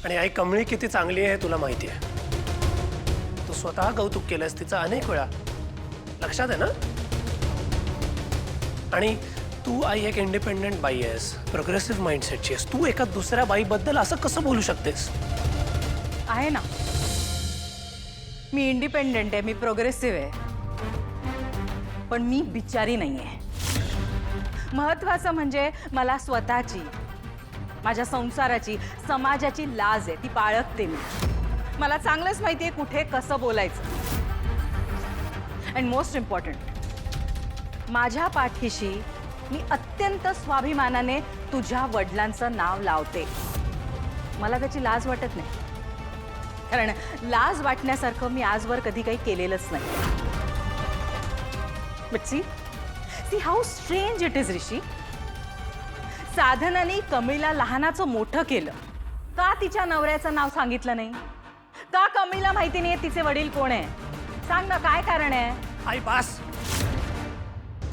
आणि आई कमळी किती चांगली आहे तुला माहिती आहे. तू स्वतः कौतुक केलंस तिचं अनेक वेळा, लक्षात आहे ना. आणि तू आई एक इंडिपेंडेंट बाई आहेस, प्रोग्रेसिव्ह माइंडसेटची आहेस. तू एका दुसऱ्या बाईबद्दल असं कसं बोलू शकतेस? आहे ना, मी इंडिपेंडेंट आहे, मी प्रोग्रेसिव्ह आहे, पण मी बिचारी नाही आहे. महत्वाचं म्हणजे मला स्वतःची, माझ्या संसाराची, समाजाची लाज आहे, ती बाळगते मी. मला चांगलंच माहिती आहे कुठे कसं बोलायचं. अँड मोस्ट इम्पॉर्टंट, माझ्या पाठीशी मी अत्यंत स्वाभिमानाने तुझ्या वडिलांचं नाव लावते. मला त्याची लाज वाटत नाही, कारण लाज वाटण्यासारखं मी आजवर कधी काही केलेलंच नाही. But see how strange it is Rishi. साधनाने कमळीला लहानाचं मोठं केलं, का तिच्या नवऱ्याचं नाव सांगितलं नाही? का कमळीला माहिती नाही तिचे वडील कोण आहे? सांग ना, काय कारण आहे? आई बास,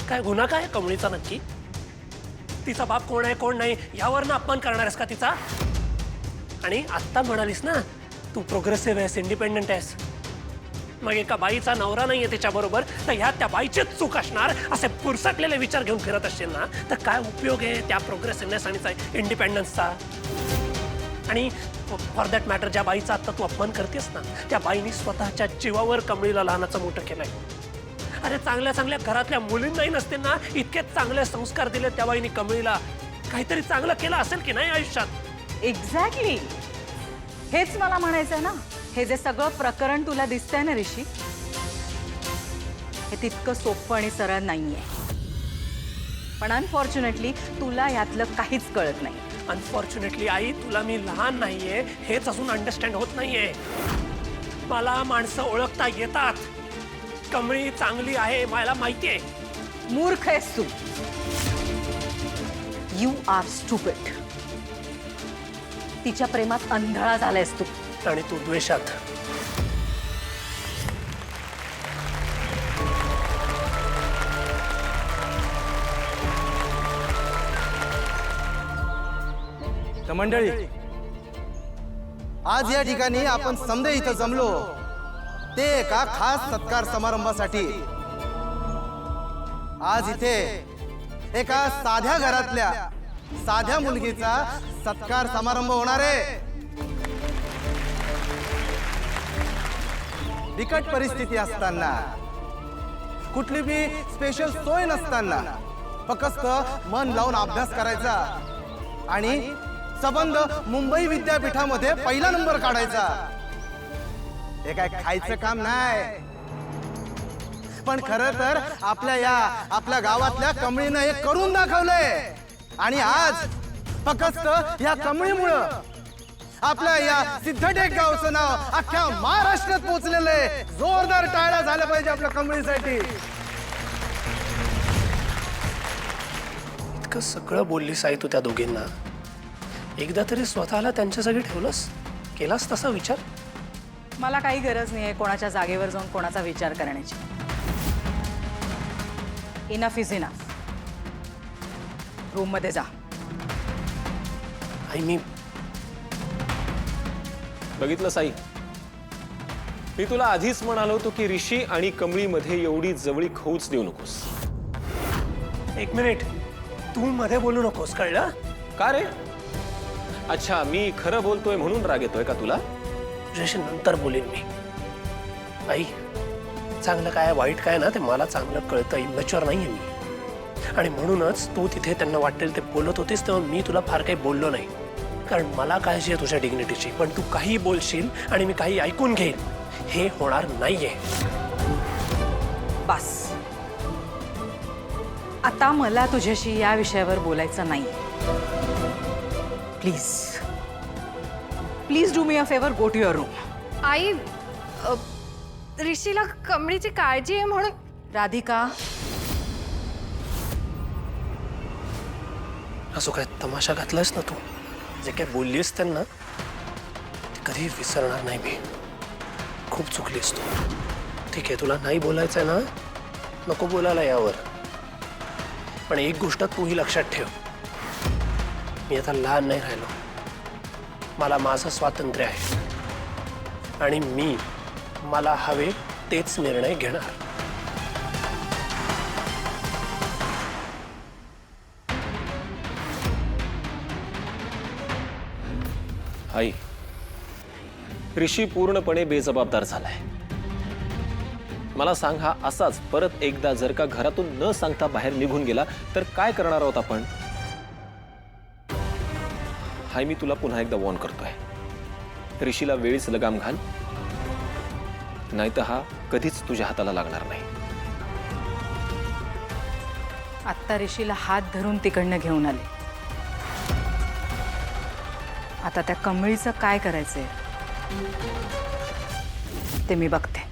काय गुन्हा काय कमळीचा नक्की? तिचा बाप कोण आहे कोण नाही यावरनं अपमान करणार आहेस का तिचा? आणि आत्ता म्हणालीस ना तू प्रोग्रेसिव्ह आहेस, इंडिपेंडेंट आहेस. मग एका बाईचा नवरा नाहीये तिच्याबरोबर, तर ह्यात त्या बाईचीच चूक असणार असे पुरसटलेले विचार घेऊन फिरत असशील ना, तर काय उपयोग आहे त्या प्रोग्रेसिव्हनेस आणि इंडिपेंडन्सचा? आणि फॉर दॅट मॅटर ज्या बाईचा आता तू अपमान करतेस ना, त्या बाईनी स्वतःच्या जीवावर कमळीला लहानाचं मोठं केलंय. अरे चांगल्या चांगल्या घरातल्या मुलींनाही नसते ना इतके चांगले संस्कार दिले त्या बाईनी कमळीला. काहीतरी चांगलं केलं असेल की नाही आयुष्यात? एक्झॅक्टली, हेच मला म्हणायचंय ना. हे जे सगळं प्रकरण तुला दिसतंय ना ऋषी, हे तितकं सोपं आणि सरळ नाहीये. पण अनफॉर्च्युनेटली तुला यातलं काहीच कळत नाही. अनफॉर्च्युनेटली आई, तुला मी लहान नाहीये हेच अजून अंडरस्टँड होत नाहीये. मला माणसं ओळखता येतात. कमळी चांगली आहे मला माहिती आहे. मूर्ख आहेस तू. You R stupid. तिच्या प्रेमात अंधळा झालायस तू. आणि तू द्वेषात. तर मंडळी, आज या ठिकाणी आपण समदे इथं जमलो ते एका खास सत्कार समारंभासाठी. आज इथे एका साध्या घरातल्या साध्या मुलगीचा सत्कार समारंभ होणार आहे. बिकट परिस्थिती असताना, कुठली बी स्पेशल सोय नसताना फक्त मन लावून अभ्यास करायचा आणि संबंध मुंबई विद्यापीठामध्ये पहिला नंबर काढायचा. हे काय खायचं काम नाही, पण खरं तर आपल्या गावातल्या कमळीनं हे करून दाखवलंय. आणि आज फक्त या कमळीमुळं आपल्या या सिद्धटेक गावचं नाव अख्ख्या महाराष्ट्रात पोहोचलेलं आहे. जोरदार टाळ्या झाल्या पाहिजे आपल्या कमळीसाठी. इतकं सगळं बोललीस आई तू त्या दोघींना, एकदा तरी स्वतःला त्यांच्या जागी ठेवलंस? केलास तसा विचार? मला काही गरज नाहीये कोणाच्या जागेवर जाऊन कोणाचा विचार करण्याची. Enough is enough. रूम मध्ये जा. आई मी बघितलं साई, मी तुला आधीच म्हणालो होतो की ऋषी आणि कमळीमध्ये एवढी जवळीक होऊच देऊ नकोस. एक मिनिट, तू मध्ये बोलू नकोस, कळलं? का रे? अच्छा, मी खरं बोलतोय म्हणून राग येतोय का तुला? तुझ्याशी नंतर बोलेन मी. आई, चांगलं काय वाईट काय ना ते मला चांगलं कळतं. इमॅच्युअर नाहीये मी, आणि म्हणूनच तू तिथे त्यांना वाटेल ते बोलत होतीस तेव्हा मी तुला फार काही बोललो नाही, कारण मला काळजी आहे तुझ्या डिग्निटीची. पण तू काही बोलशील आणि मी काही ऐकून घेईन, हे होणार नाहीये. बस, आता मला तुझ्याशी या विषयावर बोलायचं नाही. Please please do me a favour, go to your room. आई, ऋषीला कमळीची काळजी आहे म्हणून. राधिका, असं काय तमाशा घातलास ना तू? जे काय बोललीस त्यांना ते कधी विसरणार नाही मी. खूप चुकलीस तू. ठीक आहे, तुला नाही बोलायचंय ना, नको बोलायला यावर. पण एक गोष्ट तूही लक्षात ठेव, मी आता लहान नाही राहिलो. मला माझं स्वातंत्र्य आहे आणि मी मला हवे तेच निर्णय घेणार. आई, ऋषी पूर्णपणे बेजबाबदार झालाय. मला सांग, हा असाच परत एकदा जर का घरातून न सांगता बाहेर निघून गेला तर काय करणार आहोत आपण? हाय, मी तुला पुन्हा एकदा वॉर्न करतोय. ऋषीला वेळीच लगाम घाल, नाहीतर हा कधीच तुझ्या हाताला लागणार नाही. आत्ता ऋषीला हात धरून तिकडनं घेऊन आले. आता त्या कमळीचं काय करायचंय ते मी बघते.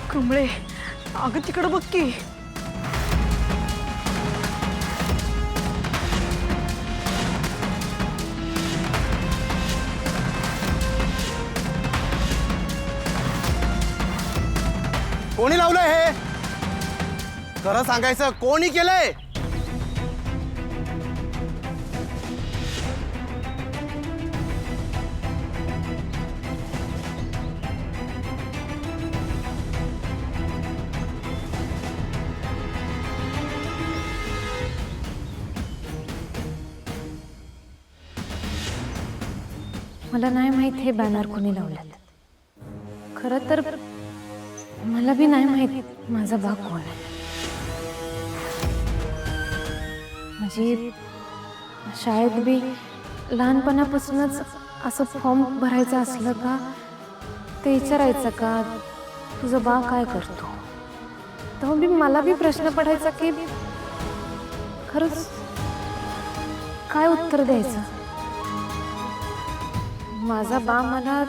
कमळे, अगं तिकडं बघ की. कोणी लावलंय हे? खरं सांगायचं, कोणी केलंय? मला नाही माहित हे बॅनर कोणी लावलेत. खरं तर मला बी नाही माहित माझा भाग कोण आहे. म्हणजे शाळेत बी लहानपणापासूनच असं फॉर्म भरायचं असलं का ते विचारायचं का तुझं बा काय करतो, तेव्हा बी मला बी प्रश्न पडायचा की खरंच काय उत्तर द्यायचं. माझा बा मला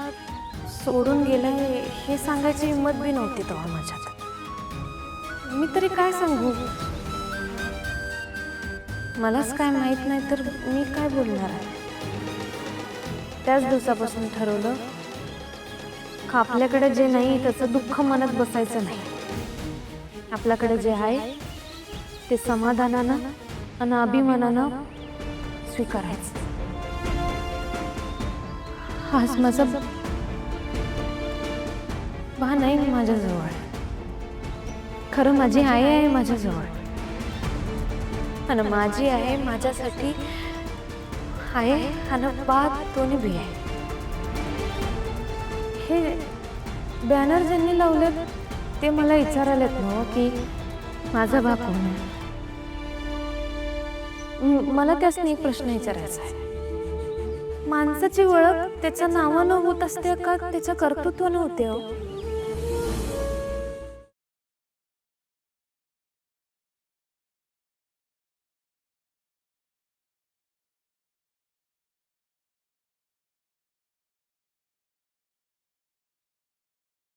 सोडून गेलाय हे सांगायची हिंमत बी नव्हती तेव्हा माझ्यात. मी तरी काय सांगू, मलाच काय माहित नाही तर मी काय बोलणार आहे. त्याच दिवसापासून ठरवलं का आपल्याकडे जे नाही त्याचं दुःख मनात बसायचं नाही. आपल्याकडे जे आहे ते समाधानानं आणि अभिमानानं स्वीकारायचं. आज माझा बा नाही माझ्याजवळ, खरं माझी आई आहे माझ्याजवळ आणि माझी आहे माझ्यासाठी आहे आणि बा दोन्ही बी आहे. हे बॅनर ज्यांनी लावलं ते मला विचारायलेत ना की माझा बा कोण आहे. मला त्यासनी एक प्रश्न विचारायचा आहे. माणसाची ओळख त्याच्या नावानं होत असते का त्याच्या कर्तृत्वानं होते हो?